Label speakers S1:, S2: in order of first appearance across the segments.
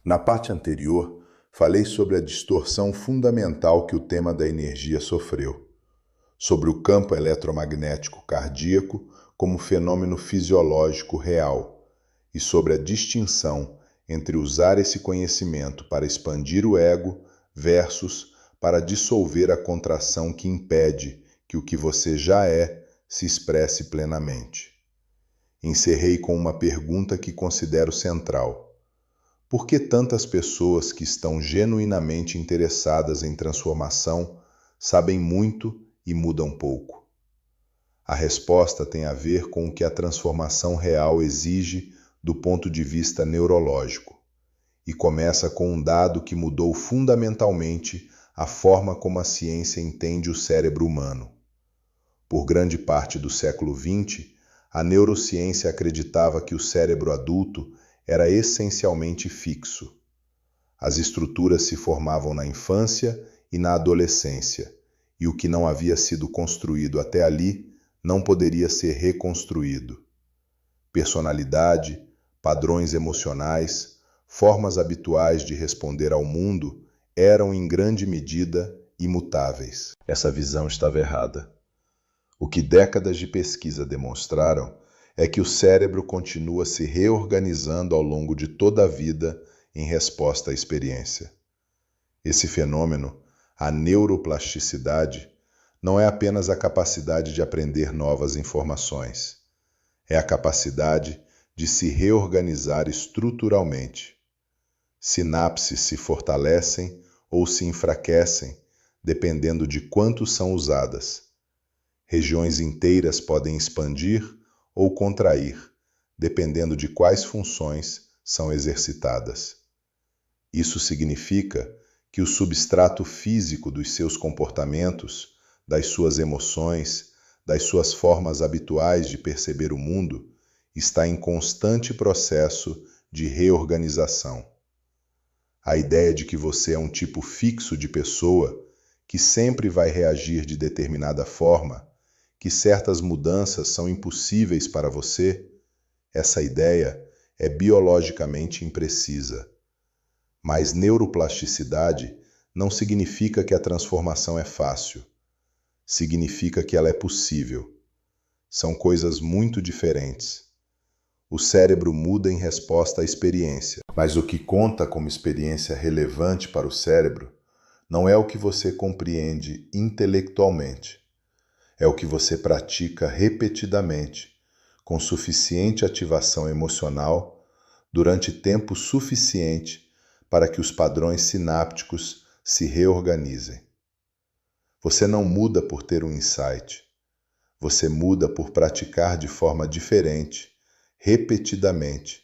S1: Na parte anterior, falei sobre a distorção fundamental que o tema da energia sofreu, sobre o campo eletromagnético cardíaco como fenômeno fisiológico real e sobre a distinção entre usar esse conhecimento para expandir o ego versus para dissolver a contração que impede que o que você já é se expresse plenamente. Encerrei com uma pergunta que considero central. Por que tantas pessoas que estão genuinamente interessadas em transformação sabem muito e mudam pouco? A resposta tem a ver com o que a transformação real exige do ponto de vista neurológico, e começa com um dado que mudou fundamentalmente a forma como a ciência entende o cérebro humano. Por grande parte do século XX, a neurociência acreditava que o cérebro adulto era essencialmente fixo. As estruturas se formavam na infância e na adolescência, e o que não havia sido construído até ali não poderia ser reconstruído. Personalidade, padrões emocionais, formas habituais de responder ao mundo eram em grande medida imutáveis. Essa visão estava errada. O que décadas de pesquisa demonstraram é que o cérebro continua se reorganizando ao longo de toda a vida em resposta à experiência. Esse fenômeno, a neuroplasticidade, não é apenas a capacidade de aprender novas informações. É a capacidade de se reorganizar estruturalmente. Sinapses se fortalecem ou se enfraquecem, dependendo de quanto são usadas. Regiões inteiras podem expandir ou contrair, dependendo de quais funções são exercitadas. Isso significa que o substrato físico dos seus comportamentos, das suas emoções, das suas formas habituais de perceber o mundo, está em constante processo de reorganização. A ideia de que você é um tipo fixo de pessoa, que sempre vai reagir de determinada forma, que certas mudanças são impossíveis para você, essa ideia é biologicamente imprecisa. Mas neuroplasticidade não significa que a transformação é fácil. Significa que ela é possível. São coisas muito diferentes. O cérebro muda em resposta à experiência, mas o que conta como experiência relevante para o cérebro não é o que você compreende intelectualmente. É o que você pratica repetidamente, com suficiente ativação emocional, durante tempo suficiente para que os padrões sinápticos se reorganizem. Você não muda por ter um insight. Você muda por praticar de forma diferente, repetidamente,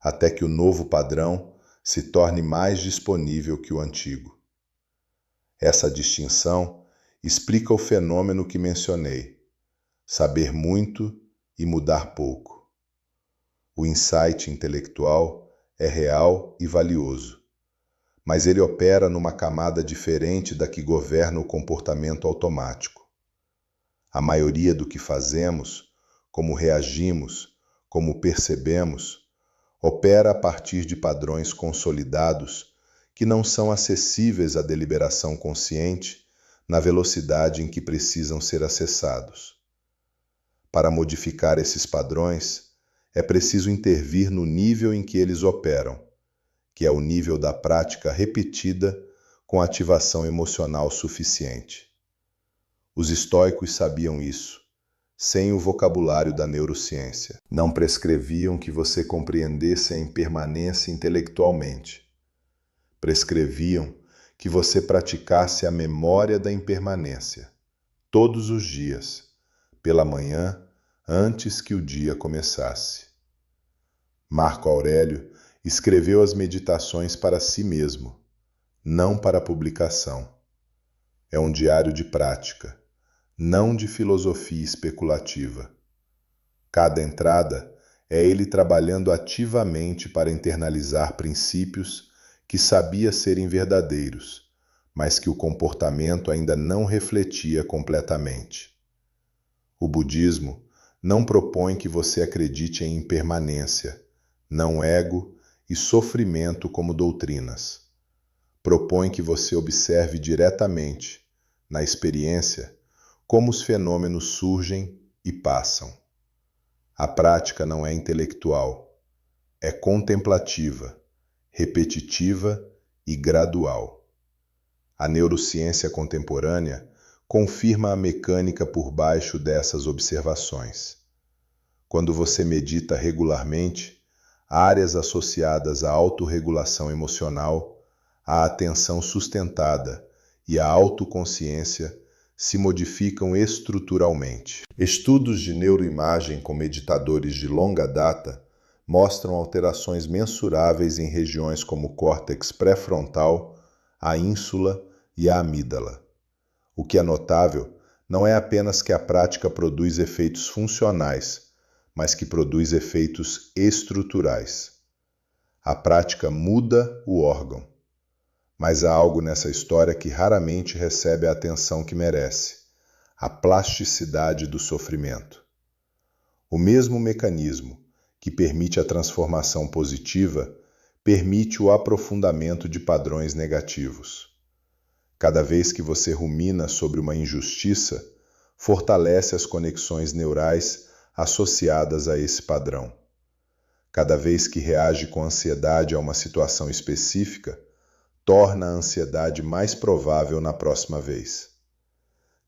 S1: até que o novo padrão se torne mais disponível que o antigo. Essa distinção explica o fenômeno que mencionei: saber muito e mudar pouco. O insight intelectual é real e valioso, mas ele opera numa camada diferente da que governa o comportamento automático. A maioria do que fazemos, como reagimos, como percebemos, opera a partir de padrões consolidados que não são acessíveis à deliberação consciente na velocidade em que precisam ser acessados. Para modificar esses padrões, é preciso intervir no nível em que eles operam, que é o nível da prática repetida com ativação emocional suficiente. Os estoicos sabiam isso, sem o vocabulário da neurociência. Não prescreviam que você compreendesse a impermanência intelectualmente. Prescreviam que você praticasse a memória da impermanência, todos os dias, pela manhã, antes que o dia começasse. Marco Aurélio escreveu as meditações para si mesmo, não para publicação. É um diário de prática, não de filosofia especulativa. Cada entrada é ele trabalhando ativamente para internalizar princípios que sabia serem verdadeiros, mas que o comportamento ainda não refletia completamente. O budismo não propõe que você acredite em impermanência, não ego e sofrimento como doutrinas. Propõe que você observe diretamente, na experiência, como os fenômenos surgem e passam. A prática não é intelectual, é contemplativa, repetitiva e gradual. A neurociência contemporânea confirma a mecânica por baixo dessas observações. Quando você medita regularmente, áreas associadas à autorregulação emocional, à atenção sustentada e à autoconsciência se modificam estruturalmente. Estudos de neuroimagem com meditadores de longa data mostram alterações mensuráveis em regiões como o córtex pré-frontal, a ínsula e a amígdala. O que é notável não é apenas que a prática produz efeitos funcionais, mas que produz efeitos estruturais. A prática muda o órgão. Mas há algo nessa história que raramente recebe a atenção que merece: a plasticidade do sofrimento. O mesmo mecanismo que permite a transformação positiva permite o aprofundamento de padrões negativos. Cada vez que você rumina sobre uma injustiça, fortalece as conexões neurais associadas a esse padrão. Cada vez que reage com ansiedade a uma situação específica, torna a ansiedade mais provável na próxima vez.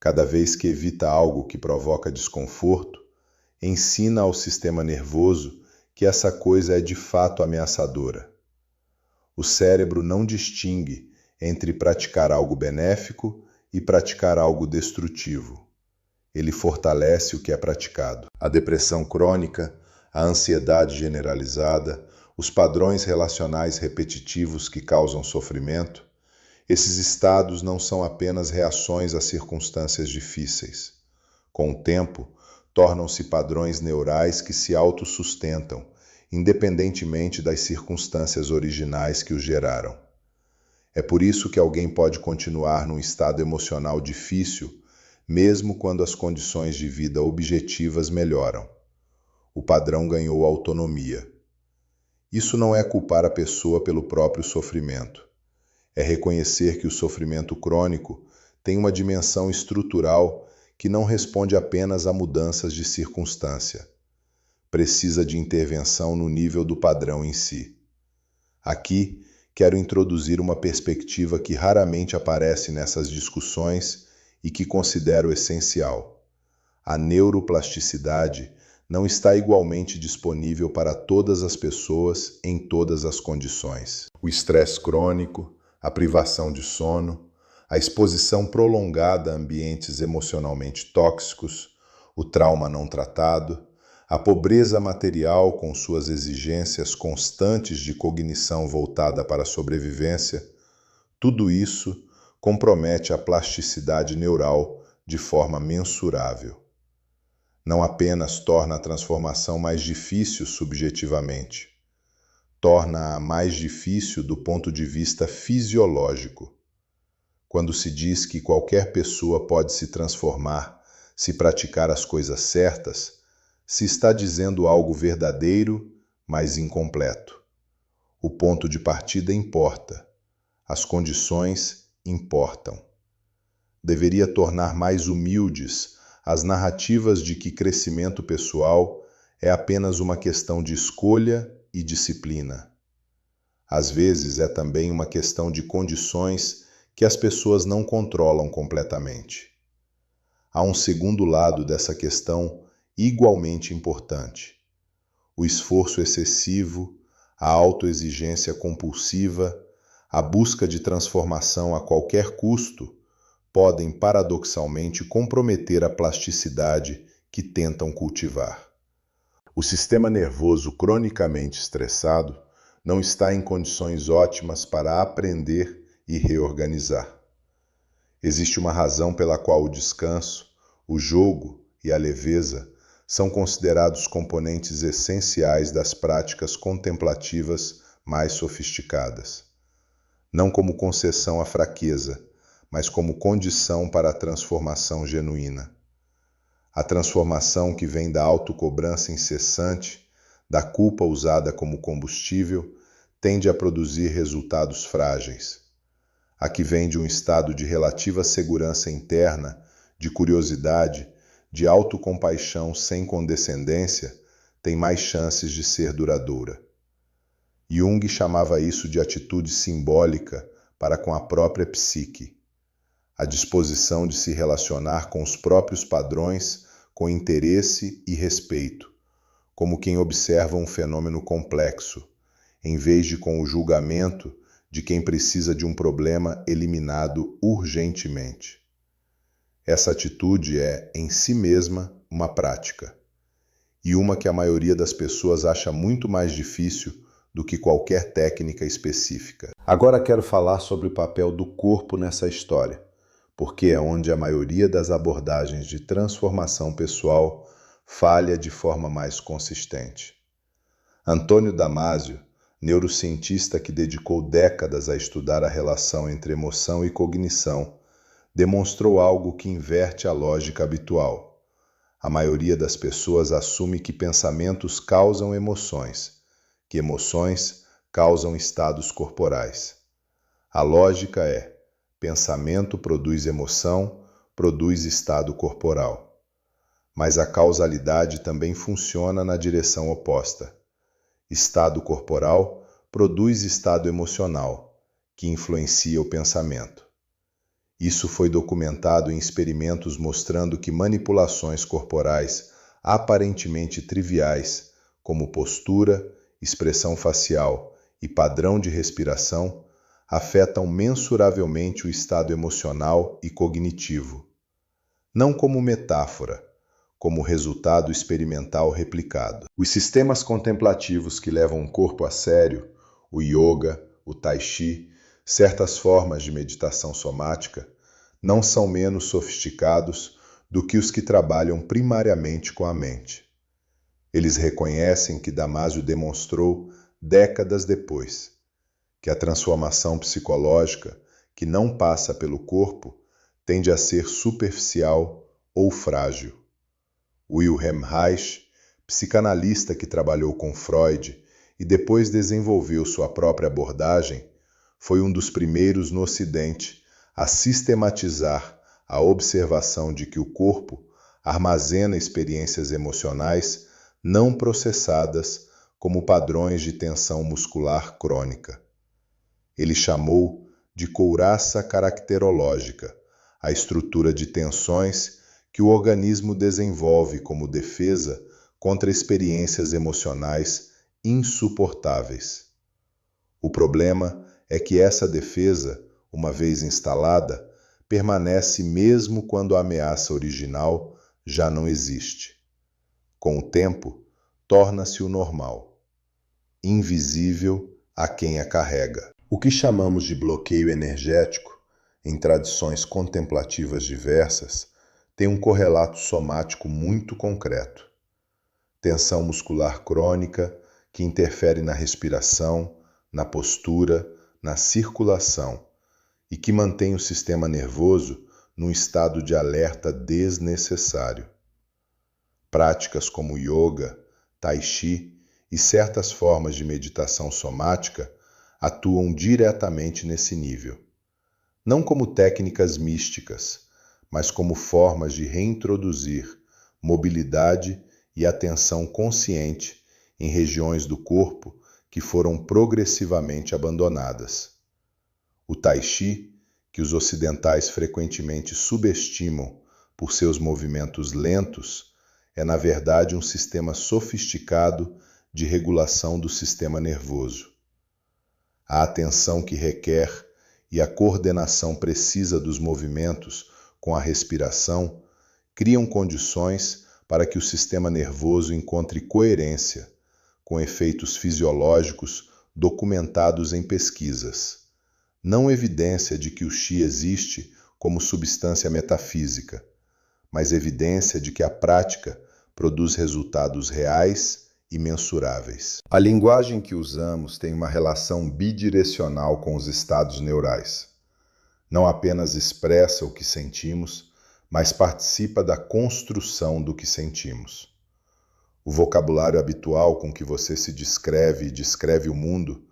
S1: Cada vez que evita algo que provoca desconforto, ensina ao sistema nervoso que essa coisa é de fato ameaçadora. O cérebro não distingue entre praticar algo benéfico e praticar algo destrutivo. Ele fortalece o que é praticado. A depressão crônica, a ansiedade generalizada, os padrões relacionais repetitivos que causam sofrimento, esses estados não são apenas reações a circunstâncias difíceis. Com o tempo, tornam-se padrões neurais que se autossustentam, independentemente das circunstâncias originais que os geraram. É por isso que alguém pode continuar num estado emocional difícil, mesmo quando as condições de vida objetivas melhoram. O padrão ganhou autonomia. Isso não é culpar a pessoa pelo próprio sofrimento. É reconhecer que o sofrimento crônico tem uma dimensão estrutural que não responde apenas a mudanças de circunstância. Precisa de intervenção no nível do padrão em si. Aqui, quero introduzir uma perspectiva que raramente aparece nessas discussões e que considero essencial. A neuroplasticidade não está igualmente disponível para todas as pessoas em todas as condições. O estresse crônico, a privação de sono, a exposição prolongada a ambientes emocionalmente tóxicos, o trauma não tratado, a pobreza material com suas exigências constantes de cognição voltada para a sobrevivência, tudo isso compromete a plasticidade neural de forma mensurável. Não apenas torna a transformação mais difícil subjetivamente, torna-a mais difícil do ponto de vista fisiológico. Quando se diz que qualquer pessoa pode se transformar se praticar as coisas certas, se está dizendo algo verdadeiro, mas incompleto. O ponto de partida importa, as condições importam. Deveria tornar mais humildes as narrativas de que crescimento pessoal é apenas uma questão de escolha e disciplina. Às vezes é também uma questão de condições que as pessoas não controlam completamente. Há um segundo lado dessa questão igualmente importante: o esforço excessivo, a autoexigência compulsiva, a busca de transformação a qualquer custo podem paradoxalmente comprometer a plasticidade que tentam cultivar. O sistema nervoso cronicamente estressado não está em condições ótimas para aprender e reorganizar. Existe uma razão pela qual o descanso, o jogo e a leveza são considerados componentes essenciais das práticas contemplativas mais sofisticadas. Não como concessão à fraqueza, mas como condição para a transformação genuína. A transformação que vem da autocobrança incessante, da culpa usada como combustível, tende a produzir resultados frágeis. A que vem de um estado de relativa segurança interna, de curiosidade, de autocompaixão sem condescendência, tem mais chances de ser duradoura. Jung chamava isso de atitude simbólica para com a própria psique, a disposição de se relacionar com os próprios padrões com interesse e respeito, como quem observa um fenômeno complexo, em vez de com o julgamento de quem precisa de um problema eliminado urgentemente. Essa atitude é, em si mesma, uma prática, e uma que a maioria das pessoas acha muito mais difícil do que qualquer técnica específica. Agora quero falar sobre o papel do corpo nessa história, porque é onde a maioria das abordagens de transformação pessoal falha de forma mais consistente. Antônio Damasio, neurocientista que dedicou décadas a estudar a relação entre emoção e cognição, demonstrou algo que inverte a lógica habitual. A maioria das pessoas assume que pensamentos causam emoções, que emoções causam estados corporais. A lógica é: pensamento produz emoção, produz estado corporal. Mas a causalidade também funciona na direção oposta. Estado corporal produz estado emocional, que influencia o pensamento. Isso foi documentado em experimentos mostrando que manipulações corporais aparentemente triviais, como postura, expressão facial e padrão de respiração, afetam mensuravelmente o estado emocional e cognitivo. Não como metáfora, como resultado experimental replicado. Os sistemas contemplativos que levam o corpo a sério, o yoga, o tai chi, certas formas de meditação somática, não são menos sofisticados do que os que trabalham primariamente com a mente. Eles reconhecem que Damasio demonstrou décadas depois, que a transformação psicológica, que não passa pelo corpo, tende a ser superficial ou frágil. Wilhelm Reich, psicanalista que trabalhou com Freud e depois desenvolveu sua própria abordagem, foi um dos primeiros no Ocidente a sistematizar a observação de que o corpo armazena experiências emocionais não processadas como padrões de tensão muscular crônica. Ele chamou de couraça caracterológica a estrutura de tensões que o organismo desenvolve como defesa contra experiências emocionais insuportáveis. O problema é que essa defesa, uma vez instalada, permanece mesmo quando a ameaça original já não existe. Com o tempo, torna-se o normal, invisível a quem a carrega. O que chamamos de bloqueio energético, em tradições contemplativas diversas, tem um correlato somático muito concreto. Tensão muscular crônica que interfere na respiração, na postura, na circulação e que mantém o sistema nervoso num estado de alerta desnecessário. Práticas como yoga, tai chi e certas formas de meditação somática atuam diretamente nesse nível. Não como técnicas místicas, mas como formas de reintroduzir mobilidade e atenção consciente em regiões do corpo que foram progressivamente abandonadas. O tai chi, que os ocidentais frequentemente subestimam por seus movimentos lentos, é na verdade um sistema sofisticado de regulação do sistema nervoso. A atenção que requer e a coordenação precisa dos movimentos com a respiração criam condições para que o sistema nervoso encontre coerência, com efeitos fisiológicos documentados em pesquisas. Não evidência de que o Qi existe como substância metafísica, mas evidência de que a prática produz resultados reais e mensuráveis. A linguagem que usamos tem uma relação bidirecional com os estados neurais. Não apenas expressa o que sentimos, mas participa da construção do que sentimos. O vocabulário habitual com que você se descreve e descreve o mundo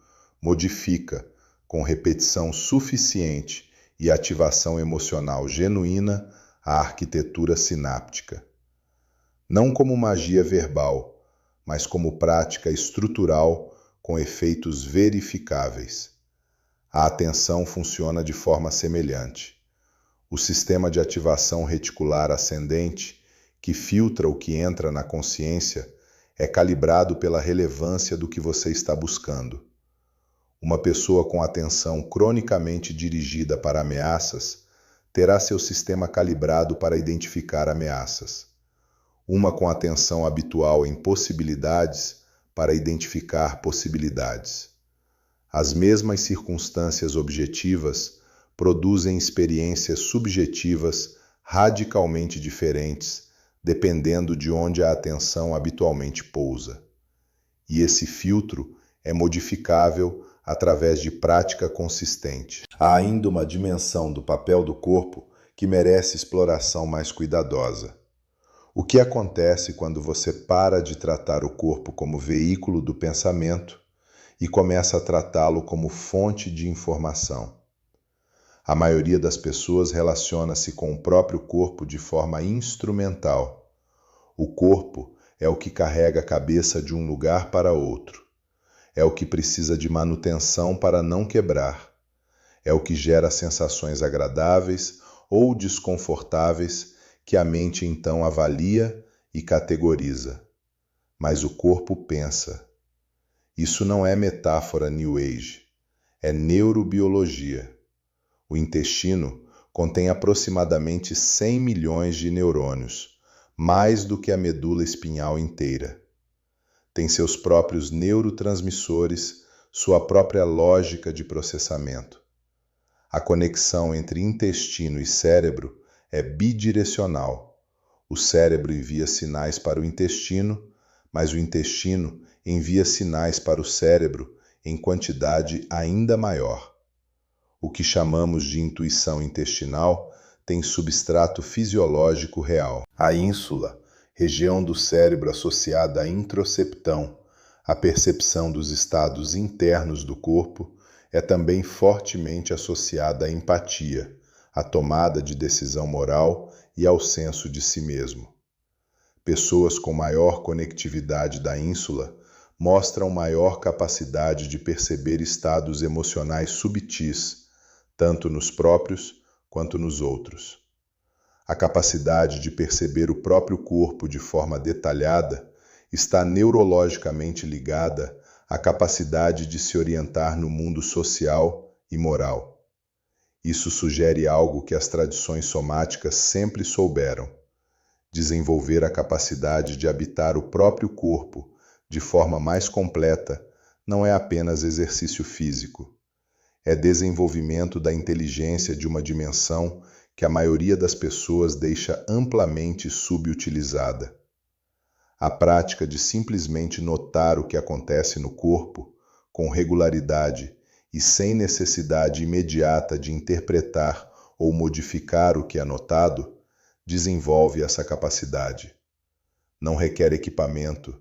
S1: modifica, com repetição suficiente e ativação emocional genuína, a arquitetura sináptica. Não como magia verbal, mas como prática estrutural com efeitos verificáveis. A atenção funciona de forma semelhante. O sistema de ativação reticular ascendente, que filtra o que entra na consciência, é calibrado pela relevância do que você está buscando. Uma pessoa com atenção cronicamente dirigida para ameaças terá seu sistema calibrado para identificar ameaças. Uma com atenção habitual em possibilidades para identificar possibilidades. As mesmas circunstâncias objetivas produzem experiências subjetivas radicalmente diferentes, dependendo de onde a atenção habitualmente pousa. E esse filtro é modificável através de prática consistente. Há ainda uma dimensão do papel do corpo que merece exploração mais cuidadosa. O que acontece quando você para de tratar o corpo como veículo do pensamento e começa a tratá-lo como fonte de informação? A maioria das pessoas relaciona-se com o próprio corpo de forma instrumental. O corpo é o que carrega a cabeça de um lugar para outro. É o que precisa de manutenção para não quebrar. É o que gera sensações agradáveis ou desconfortáveis que a mente então avalia e categoriza. Mas o corpo pensa. Isso não é metáfora New Age, é neurobiologia. O intestino contém aproximadamente 100 milhões de neurônios, mais do que a medula espinhal inteira. Tem seus próprios neurotransmissores, sua própria lógica de processamento. A conexão entre intestino e cérebro é bidirecional. O cérebro envia sinais para o intestino, mas o intestino envia sinais para o cérebro em quantidade ainda maior. O que chamamos de intuição intestinal tem substrato fisiológico real. A ínsula, região do cérebro associada a introceptão, a percepção dos estados internos do corpo, é também fortemente associada à empatia, à tomada de decisão moral e ao senso de si mesmo. Pessoas com maior conectividade da ínsula mostram maior capacidade de perceber estados emocionais subtis, tanto nos próprios quanto nos outros. A capacidade de perceber o próprio corpo de forma detalhada está neurologicamente ligada à capacidade de se orientar no mundo social e moral. Isso sugere algo que as tradições somáticas sempre souberam: desenvolver a capacidade de habitar o próprio corpo de forma mais completa não é apenas exercício físico. É desenvolvimento da inteligência de uma dimensão que a maioria das pessoas deixa amplamente subutilizada. A prática de simplesmente notar o que acontece no corpo, com regularidade e sem necessidade imediata de interpretar ou modificar o que é notado, desenvolve essa capacidade. Não requer equipamento,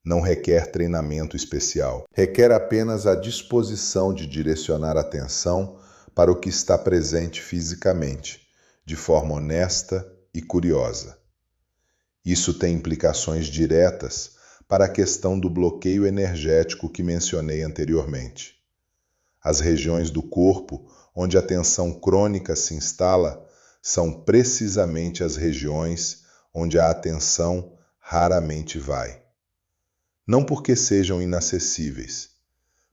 S1: não requer treinamento especial. Requer apenas a disposição de direcionar a atenção para o que está presente fisicamente, de forma honesta e curiosa. Isso tem implicações diretas para a questão do bloqueio energético que mencionei anteriormente. As regiões do corpo onde a tensão crônica se instala são precisamente as regiões onde a atenção raramente vai. Não porque sejam inacessíveis,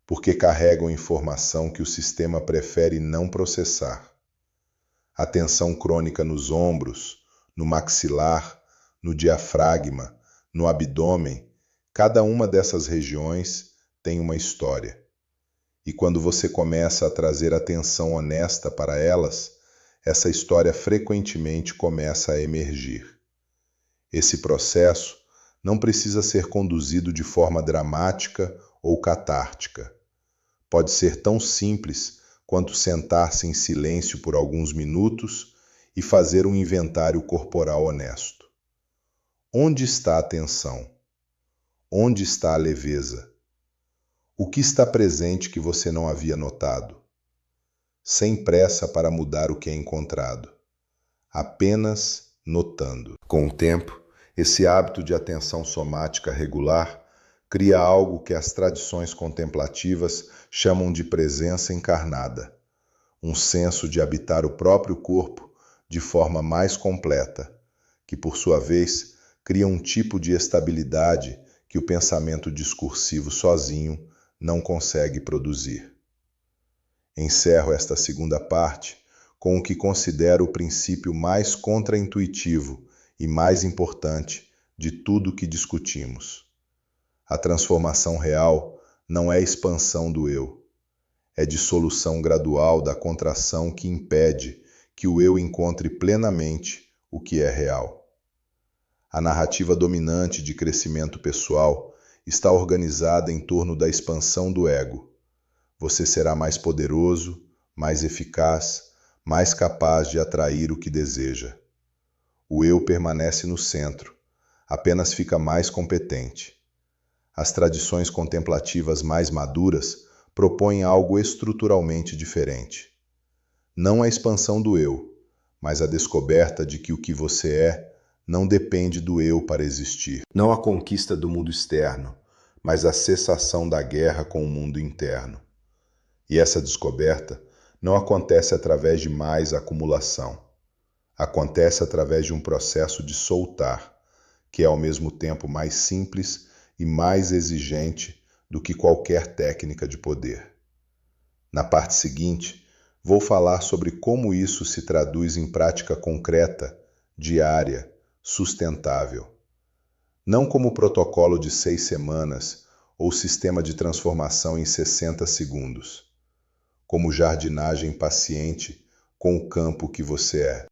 S1: porque carregam informação que o sistema prefere não processar. A tensão crônica nos ombros, no maxilar, no diafragma, no abdômen, cada uma dessas regiões tem uma história. E quando você começa a trazer atenção honesta para elas, essa história frequentemente começa a emergir. Esse processo não precisa ser conduzido de forma dramática ou catártica. Pode ser tão simples quanto sentar-se em silêncio por alguns minutos e fazer um inventário corporal honesto. Onde está a tensão? Onde está a leveza? O que está presente que você não havia notado? Sem pressa para mudar o que é encontrado, apenas notando. Com o tempo, esse hábito de atenção somática regular cria algo que as tradições contemplativas chamam de presença encarnada, um senso de habitar o próprio corpo de forma mais completa, que por sua vez cria um tipo de estabilidade que o pensamento discursivo sozinho não consegue produzir. Encerro esta segunda parte com o que considero o princípio mais contraintuitivo e mais importante de tudo o que discutimos. A transformação real não é expansão do eu, é dissolução gradual da contração que impede que o eu encontre plenamente o que é real. A narrativa dominante de crescimento pessoal está organizada em torno da expansão do ego. Você será mais poderoso, mais eficaz, mais capaz de atrair o que deseja. O eu permanece no centro, apenas fica mais competente. As tradições contemplativas mais maduras propõem algo estruturalmente diferente. Não a expansão do eu, mas a descoberta de que o que você é não depende do eu para existir. Não a conquista do mundo externo, mas a cessação da guerra com o mundo interno. E essa descoberta não acontece através de mais acumulação. Acontece através de um processo de soltar, que é ao mesmo tempo mais simples e mais exigente do que qualquer técnica de poder. Na parte seguinte, vou falar sobre como isso se traduz em prática concreta, diária, sustentável. Não como protocolo de 6 semanas ou sistema de transformação em 60 segundos. Como jardinagem paciente com o campo que você é.